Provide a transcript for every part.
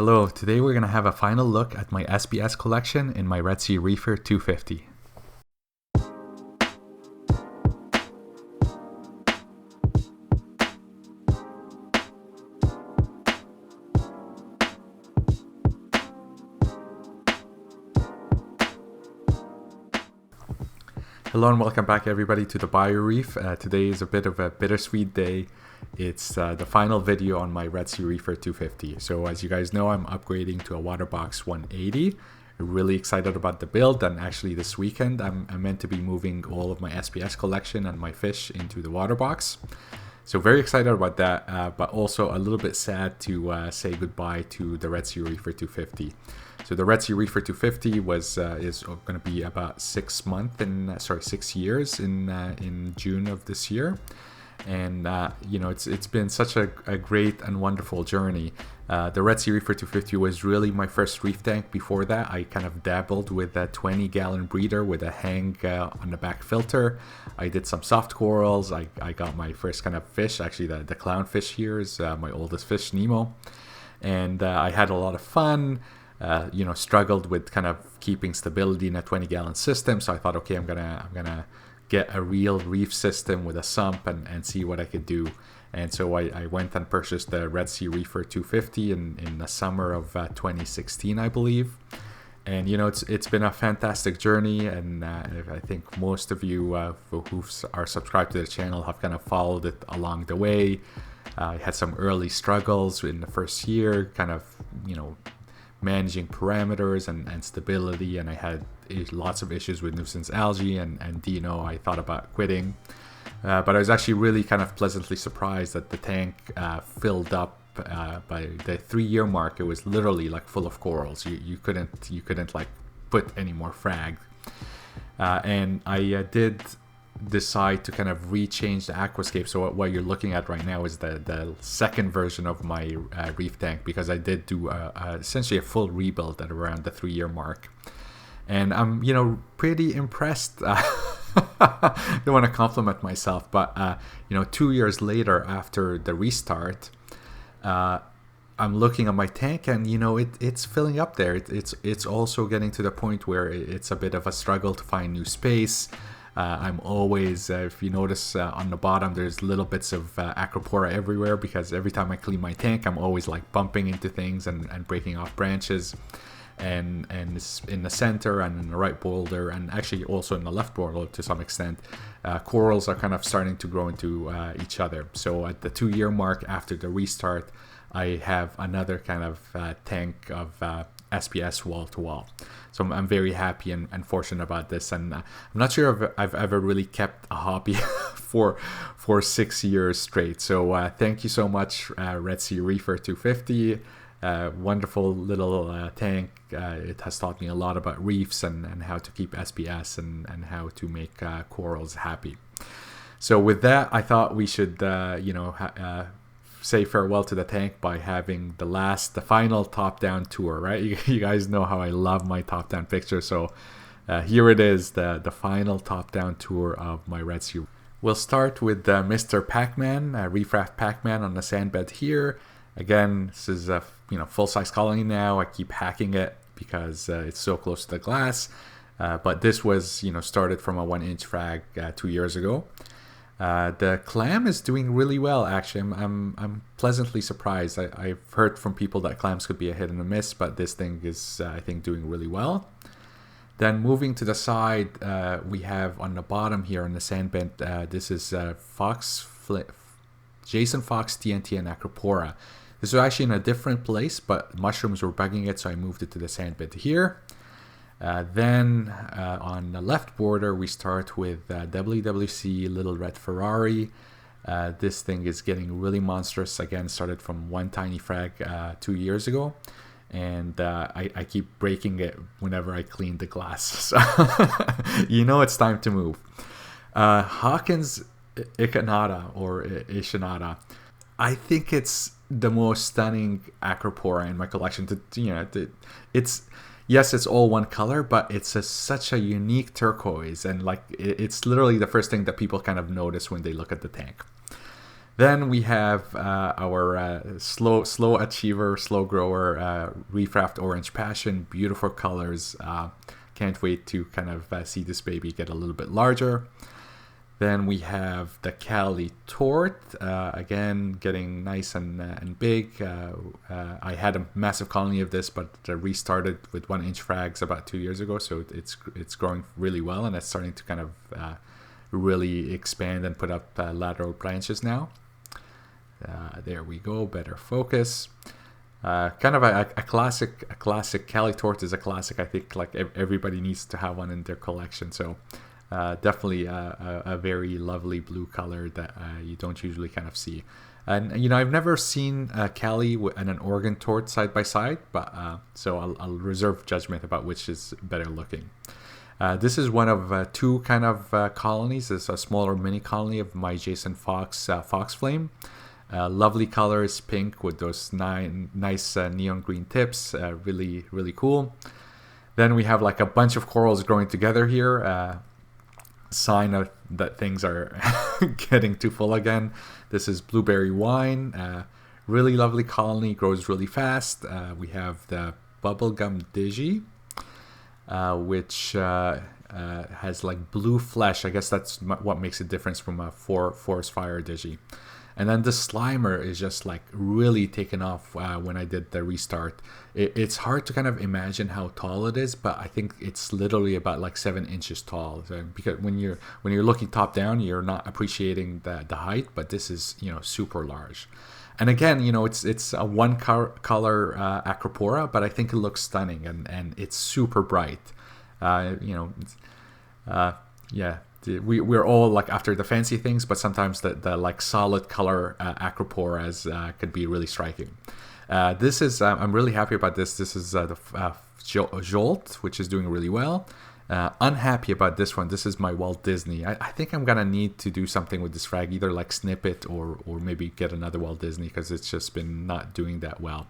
Hello, today we're going to have a final look at my SBS collection in my Red Sea Reefer 250. Hello and welcome back everybody to the Bio Reef. Today is a bit of a bittersweet day. It's the final video on my Red Sea Reefer 250. So as you guys know, I'm upgrading to a Waterbox 180. Really excited about the build, and actually this weekend I'm meant to be moving all of my SBS collection and my fish into the Waterbox. So very excited about that, but also a little bit sad to say goodbye to the Red Sea Reefer 250. So the Red Sea Reefer 250 is going to be about 6 years in June of this year, and it's been such a great and wonderful journey. The Red Sea Reefer 250 was really my first reef tank. Before that, I kind of dabbled with a 20-gallon breeder with a hang on the back filter. I did some soft corals. I got my first kind of fish. Actually, the clownfish here is my oldest fish, Nemo, and I had a lot of fun. Struggled with kind of keeping stability in a 20-gallon system. So I thought, okay, I'm gonna get a real reef system with a sump and see what I could do. And so I went and purchased the Red Sea Reefer 250 in the summer of 2016, I believe. And it's been a fantastic journey, and I think most of you who are subscribed to the channel have kind of followed it along the way. I had some early struggles in the first year, kind of managing parameters and stability, and I had lots of issues with nuisance algae and DNO. I thought about quitting, but I was actually really kind of pleasantly surprised that the tank filled up by the 3-year mark. It was literally like full of corals. You couldn't like put any more frag, and I did decide to kind of rechange the aquascape. So what you're looking at right now is the second version of my reef tank, because I did do essentially a full rebuild at around the 3-year mark, and I'm pretty impressed. Don't want to compliment myself, but 2 years later after the restart, I'm looking at my tank, and it's filling up there. It's also getting to the point where it's a bit of a struggle to find new space. I'm always, if you notice on the bottom, there's little bits of acropora everywhere, because every time I clean my tank, I'm always like bumping into things and breaking off branches. And it's in the center and in the right boulder, and actually also in the left boulder to some extent, corals are kind of starting to grow into each other. So at the 2-year mark after the restart, I have another kind of tank of SPS wall to wall. So I'm very happy and fortunate about this, and I'm not sure if I've ever really kept a hobby for 6 years straight. So thank you so much, Red Sea Reefer 250. Wonderful little tank. It has taught me a lot about reefs and how to keep SPS and how to make corals happy. So with that, I thought we should say farewell to the tank by having the final top-down tour, right? You guys know how I love my top-down picture, so here it is, the final top-down tour of my Red Sea. We'll start with Mr. Pac-Man, Reef Raft Pac-Man on the sandbed here. Again, this is a full-size colony now. I keep hacking it because it's so close to the glass, but this was started from a 1-inch frag 2 years ago. The clam is doing really well, actually. I'm pleasantly surprised. I've heard from people that clams could be a hit and a miss, but this thing is, I think, doing really well. Then moving to the side, we have on the bottom here on the sandbed, this is Jason Fox TNT and Acropora. This was actually in a different place, but mushrooms were bugging it, so I moved it to the sandbed here. Then on the left border, we start with WWC Little Red Ferrari. This thing is getting really monstrous. Again, started from one tiny frag 2 years ago, and I keep breaking it whenever I clean the glass. So it's time to move. Hawkins Ichnata or Ichnata. I think it's the most stunning acropora in my collection. Yes, it's all one color, but it's such a unique turquoise, and it's literally the first thing that people kind of notice when they look at the tank. Then we have our slow achiever, slow grower, Reef Raft Orange Passion. Beautiful colors. Can't wait to kind of see this baby get a little bit larger. Then we have the Cali Tort, again getting nice and big. I had a massive colony of this, but restarted with 1-inch frags about 2 years ago, so it's growing really well, and it's starting to kind of really expand and put up lateral branches now. There we go, better focus. Kind of a classic. Cali Tort is a classic. I think like everybody needs to have one in their collection. So definitely a very lovely blue color that you don't usually kind of see. And you know, I've never seen Cali and an Oregon Tort side by side, but so I'll reserve judgment about which is better looking. This is one of two kind of colonies. It's a smaller mini colony of my Jason Fox Fox Flame. Lovely colors, pink with those nice neon green tips. Really cool. Then we have like a bunch of corals growing together here. Sign of that things are getting too full again. This is Blueberry Wine. Really lovely colony, grows really fast. We have the Bubblegum Digi, which has like blue flesh. I guess that's what makes a difference from a Forest Fire Digi. And then the Slimer is just like really taken off when I did the restart. It's hard to kind of imagine how tall it is, but I think it's literally about like 7 inches tall. So because when you're looking top down, you're not appreciating the height, but this is, you know, super large. And again, you know, it's a one color Acropora, but I think it looks stunning, and it's super bright. You know, yeah. We're all like after the fancy things, but sometimes the like solid color Acroporas could be really striking. This is I'm really happy about this. This is the Jolt, which is doing really well. Unhappy about this one. This is my Walt Disney. I think I'm gonna need to do something with this frag, either like snip it or maybe get another Walt Disney, because it's just been not doing that well.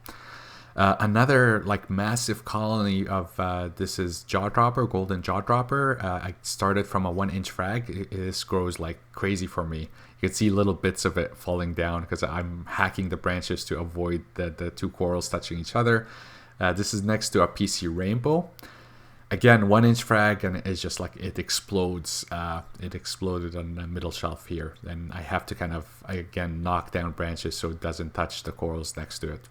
Another like massive colony of this is Jawdropper, Golden Jawdropper. I started from a 1-inch frag. This grows like crazy for me. You can see little bits of it falling down because I'm hacking the branches to avoid the two corals touching each other. This is next to a PC Rainbow. Again, 1-inch frag, and it's just like it explodes. It exploded on the middle shelf here, and I have to kind of again knock down branches so it doesn't touch the corals next to it.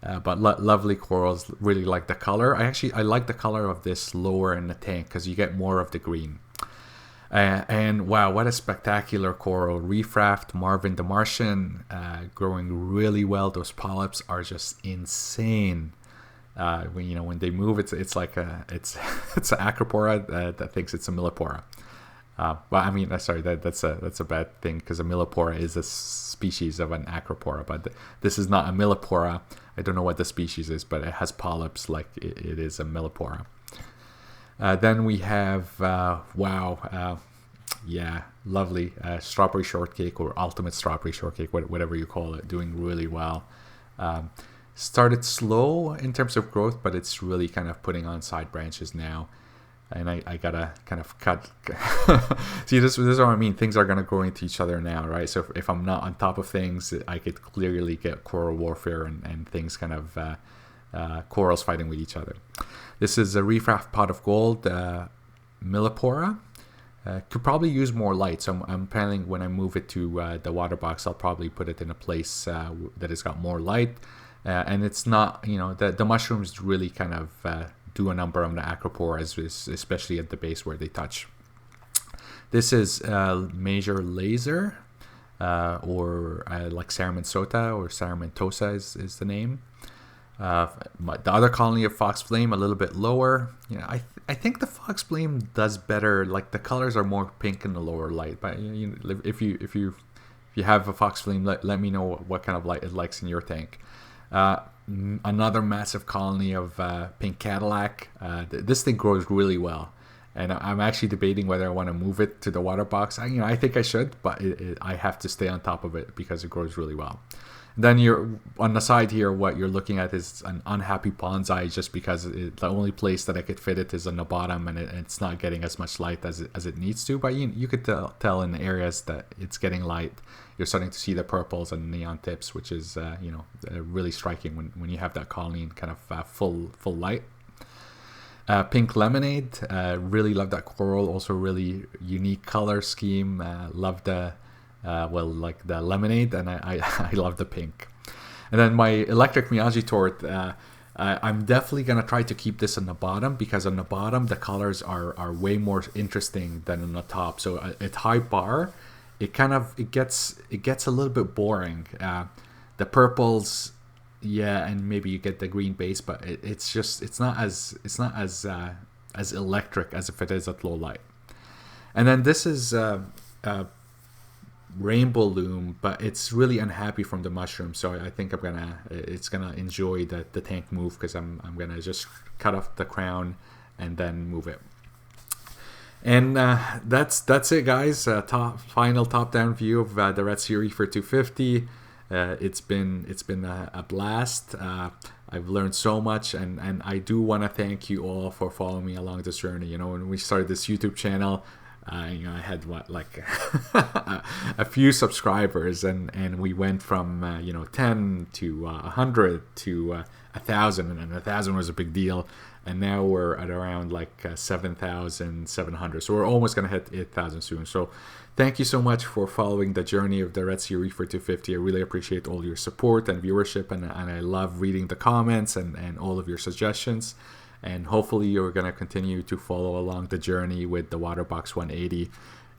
But lovely corals. Really like the color. I like the color of this lower in the tank because you get more of the green. And wow, what a spectacular coral. Reef Raft Marvin the Martian, growing really well. Those polyps are just insane. When they move, it's like it's an Acropora that thinks it's a Millipora. Well, I mean, sorry, that's a bad thing, because a Millipora is a species of an Acropora, but this is not a Millipora. I don't know what the species is, but it has polyps like it is a Millipora. Then we have, lovely Strawberry Shortcake, or Ultimate Strawberry Shortcake, whatever you call it, doing really well. Started slow in terms of growth, but it's really kind of putting on side branches now. And I gotta kind of cut. See, this is what I mean. Things are gonna grow into each other now, right? So if I'm not on top of things, I could clearly get coral warfare and things kind of corals fighting with each other. This is a Reef Raft Pot of Gold Millipora. Could probably use more light, so I'm planning when I move it to the water box, I'll probably put it in a place that has got more light. And it's not, the mushrooms really kind of do a number on the Acroporas, especially at the base where they touch. This is Major Laser, or like Saramentosa or Saramentosa is the name. The other colony of Fox Flame, a little bit lower. I think the Fox Flame does better. Like the colors are more pink in the lower light. But if you have a Fox Flame, let me know what kind of light it likes in your tank. Another massive colony of Pink Cadillac. This thing grows really well, and I'm actually debating whether I want to move it to the water box. I think I should, but I have to stay on top of it because it grows really well. Then you're on the side here. What you're looking at is an unhappy bonsai, just because the only place that I could fit it is on the bottom, and it's not getting as much light as it needs to. But you could tell in the areas that it's getting light. You're starting to see the purples and neon tips, which is really striking when you have that Colleen kind of full light. Pink lemonade, really love that coral. Also really unique color scheme. Love the like the lemonade, and I love the pink. And then my electric Miyagi torte, I'm definitely gonna try to keep this on the bottom, because on the bottom the colors are way more interesting than on the top. So at high bar, it gets a little bit boring. The purples, yeah, and maybe you get the green base, but it's not as electric as if it is at low light. And then this is rainbow loom, but it's really unhappy from the mushroom, so I think it's gonna enjoy the tank move, because I'm gonna just cut off the crown and then move it. And that's it, guys. Final top-down view of the Red Sea Reefer 250. It's been a blast. I've learned so much, and I do want to thank you all for following me along this journey. When we started this YouTube channel, I had a few subscribers, and we went from 10 to 100 to 1,000, and 1,000 was a big deal. And now we're at around 7,700. So we're almost going to hit 8,000 soon. So thank you so much for following the journey of the Red Sea Reefer 250. I really appreciate all your support and viewership. And I love reading the comments and all of your suggestions. And hopefully you're going to continue to follow along the journey with the Waterbox 180.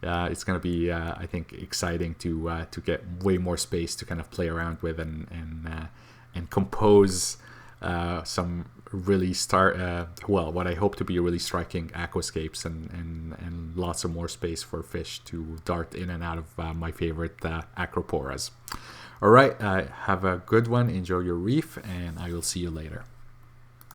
It's going to be, I think, exciting to get way more space to kind of play around with and compose some really what I hope to be really striking aquascapes, and lots of more space for fish to dart in and out of my favorite acroporas. All right, have a good one, enjoy your reef, and I will see you later.